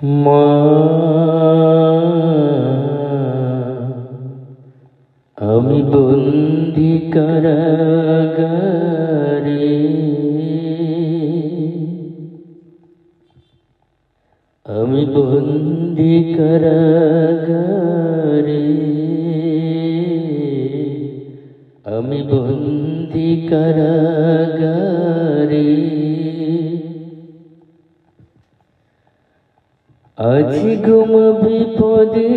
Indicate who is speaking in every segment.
Speaker 1: মা, আমি বন্দি কারাগারে, আমি বন্দি কারাগারে, আমি বন্দি কারাগারে। আছি ঘুম বিপদে,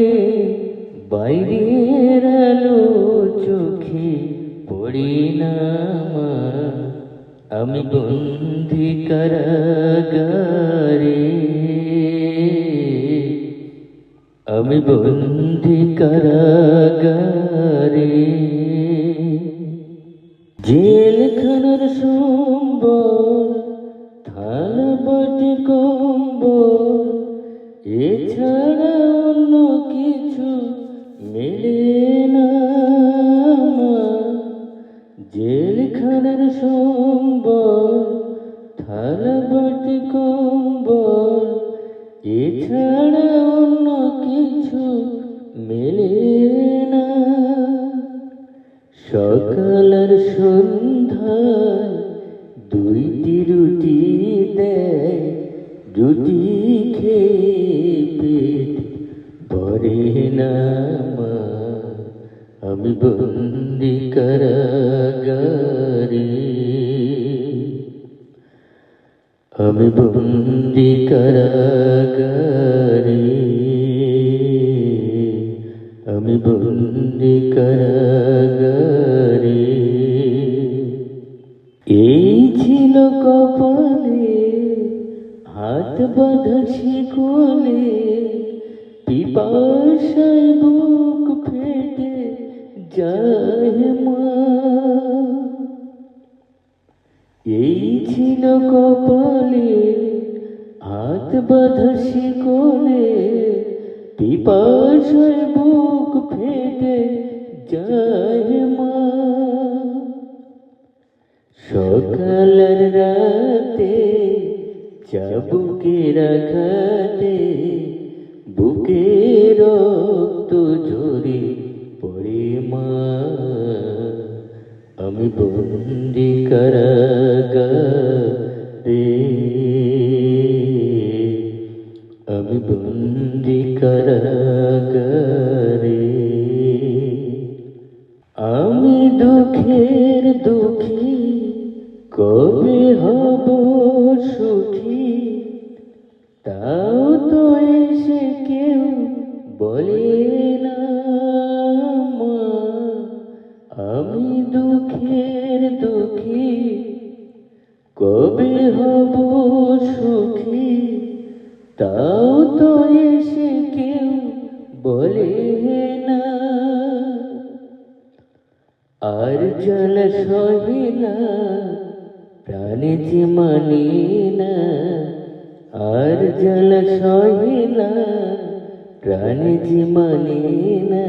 Speaker 1: বাইরের আলো চোখে পড়ি না মা, আমি বন্দি কারাগারে, আমি বন্দি কারাগারে। জেলখানার সম্বল, থালা বাটি কম্বল, এছাড়া অন্য কিছু মেলে না মা। জেলখানার সম্বল, থালা বাটি কম্বল, এছাড়া অন্য কিছু মেলে না। সকাল আর সন্ধ্যায় দুইটি রুটি দেয়, রুটি খেয়ে পেট ভরে না মা, আমি বন্দি কারাগারে, আমি বন্দি কারাগারে, আমি বন্দি কারাগারে। এই ছিল কপালে হাত বাঁধা শিকলে, পিপাসায় বুক ফেটে যায় মা। এই ছিল কপালে হাত বাঁধা শিকলে, পিপাসায় বুক ফেটে যায় মা। সকালের রাতে চাবুকে রাখাতে, বুকে রক্ত ঝরে পড়ে মা, আমি বন্দি কারাগারে, আমি বন্দি কারাগারে। আমি দুঃখের দুঃখী, কবে হব সুখী, তাও তো এসে কেউ বলে না মা। আমি দুঃখের দুঃখী, কবে হব সুখী, তাও তো এসে কেউ বলে না। আর জ্বালা সহে না, প্রাণে যে মানে না, আর জ্বালা সহে না, প্রাণে যে মানে না।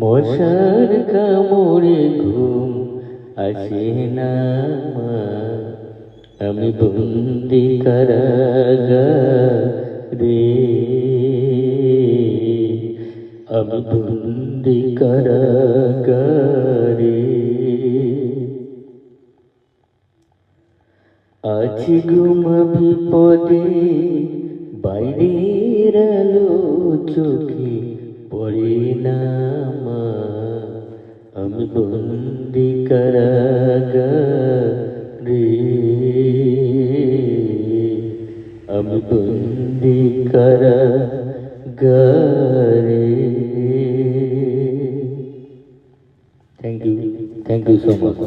Speaker 1: মশার কামড়ে ঘুম আসে না মা, আমি বন্দি কারাগারে, আমি বন্দি কারাগারে। আছি ঘুম বিপদে, বাইরের আলো চোখে পড়ে না মা, আমি বন্দি কারাগারে, আমি বন্দি কারাগারে। Thank you so much.